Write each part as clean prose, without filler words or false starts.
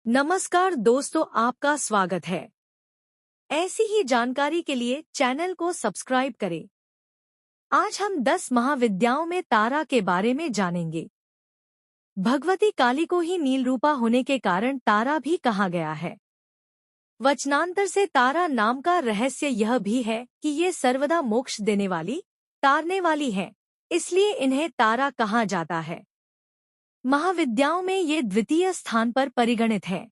नमस्कार दोस्तों, आपका स्वागत है। ऐसी ही जानकारी के लिए चैनल को सब्सक्राइब करें। आज हम 10 महाविद्याओं में तारा के बारे में जानेंगे। भगवती काली को ही नील रूपा होने के कारण तारा भी कहा गया है। वचनांतर से तारा नाम का रहस्य यह भी है कि ये सर्वदा मोक्ष देने वाली, तारने वाली हैं, इसलिए इन्हें तारा कहा जाता है। महाविद्याओं में ये द्वितीय स्थान पर परिगणित है।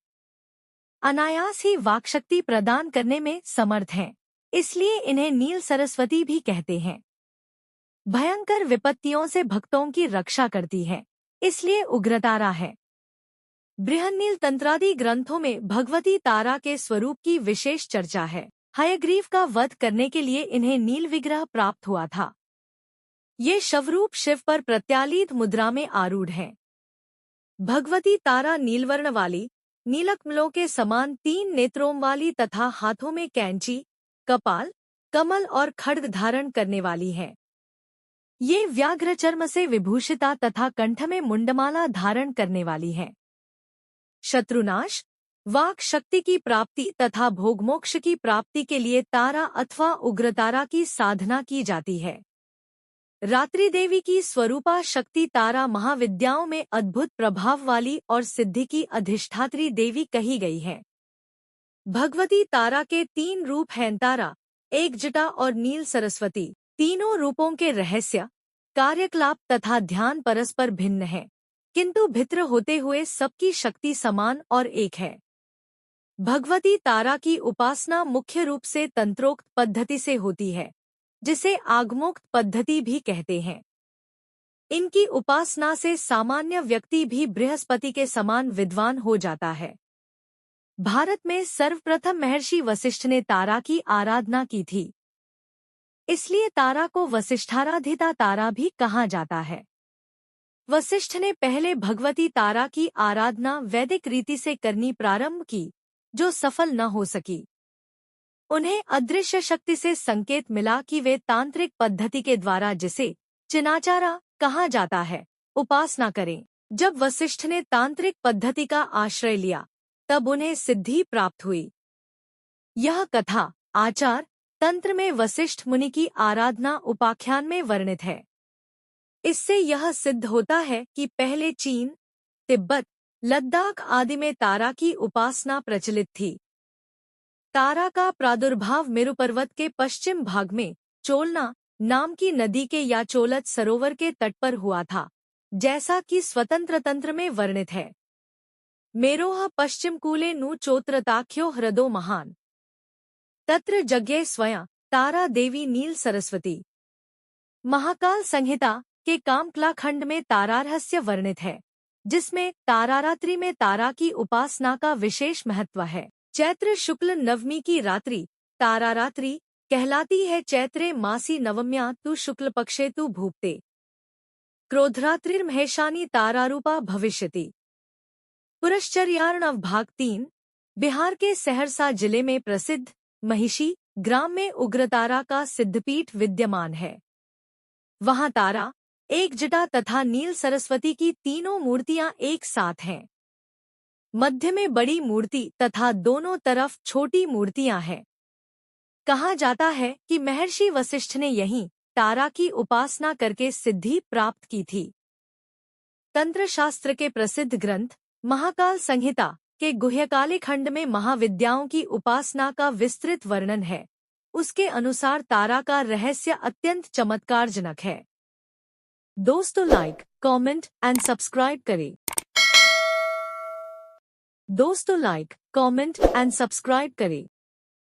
अनायास ही वाक्शक्ति प्रदान करने में समर्थ हैं, इसलिए इन्हें नील सरस्वती भी कहते हैं। भयंकर विपत्तियों से भक्तों की रक्षा करती है, इसलिए उग्रतारा है। बृहन्नील तंत्रादि ग्रंथों में भगवती तारा के स्वरूप की विशेष चर्चा है। हयग्रीव का वध करने के लिए इन्हें नील विग्रह प्राप्त हुआ था। ये शवरूप शिव पर प्रत्यालीत मुद्रा में आरूढ़ हैं। भगवती तारा नीलवर्ण वाली, नीलकमलों के समान 3 नेत्रों वाली तथा हाथों में कैंची, कपाल, कमल और खड्ग धारण करने वाली है। ये व्याघ्र चर्म से विभूषिता तथा कंठ में मुंडमाला धारण करने वाली है। शत्रुनाश, वाक् शक्ति की प्राप्ति तथा भोगमोक्ष की प्राप्ति के लिए तारा अथवा उग्रतारा की साधना की जाती है। रात्रि देवी की स्वरूपा शक्ति तारा महाविद्याओं में अद्भुत प्रभाव वाली और सिद्धि की अधिष्ठात्री देवी कही गई है। भगवती तारा के 3 रूप हैं तारा, एक जटा और नील सरस्वती। तीनों रूपों के रहस्य, कार्यकलाप तथा ध्यान परस्पर भिन्न है, किंतु भित्र होते हुए सबकी शक्ति समान और एक है। भगवती तारा की उपासना मुख्य रूप से तंत्रोक्त पद्धति से होती है, जिसे आगमोक्त पद्धति भी कहते हैं। इनकी उपासना से सामान्य व्यक्ति भी बृहस्पति के समान विद्वान हो जाता है। भारत में सर्वप्रथम महर्षि वशिष्ठ ने तारा की आराधना की थी, इसलिए तारा को वशिष्ठाराधिता तारा भी कहा जाता है। वशिष्ठ ने पहले भगवती तारा की आराधना वैदिक रीति से करनी प्रारंभ की, जो सफल न हो सकी। उन्हें अदृश्य शक्ति से संकेत मिला कि वे तांत्रिक पद्धति के द्वारा, जिसे चिनाचारा कहा जाता है, उपासना करें। जब वशिष्ठ ने तांत्रिक पद्धति का आश्रय लिया, तब उन्हें सिद्धि प्राप्त हुई। यह कथा आचार तंत्र में वशिष्ठ मुनि की आराधना उपाख्यान में वर्णित है। इससे यह सिद्ध होता है कि पहले चीन, तिब्बत, लद्दाख आदि में तारा की उपासना प्रचलित थी। तारा का प्रादुर्भाव मेरु पर्वत के पश्चिम भाग में चोलना नाम की नदी के या चोलत सरोवर के तट पर हुआ था, जैसा कि स्वतंत्र तंत्र में वर्णित है। मेरोह पश्चिम कूले नु चोत्रताख्यो ह्रदो महान, तत्र जज्ञे स्वयं तारा देवी नील सरस्वती। महाकाल संहिता के कामकला खंड में तारारहस्य वर्णित है, जिसमें तारारात्रि में तारा की उपासना का विशेष महत्व है। चैत्र शुक्ल नवमी की रात्रि तारारात्रि कहलाती है। चैत्रे मासी नवम्या तु शुक्ल पक्षे तु भूपते क्रोधरात्रिर्महेशानी तारारूपा भविष्यति। पुरश्चर्यार्णव भाग 3। बिहार के सहरसा जिले में प्रसिद्ध महिषी ग्राम में उग्रतारा का सिद्धपीठ विद्यमान है। वहां तारा, एक जटा तथा नील सरस्वती की तीनों मूर्तियां एक साथ हैं। मध्य में बड़ी मूर्ति तथा दोनों तरफ छोटी मूर्तियां हैं। कहा जाता है कि महर्षि वशिष्ठ ने यहीं तारा की उपासना करके सिद्धि प्राप्त की थी। तंत्र शास्त्र के प्रसिद्ध ग्रंथ महाकाल संहिता के गुह्यकाली खंड में महाविद्याओं की उपासना का विस्तृत वर्णन है। उसके अनुसार तारा का रहस्य अत्यंत चमत्कारजनक है। दोस्तों, लाइक, कमेंट एंड सब्सक्राइब करें। दोस्तों, लाइक, कमेंट एंड सब्सक्राइब करें।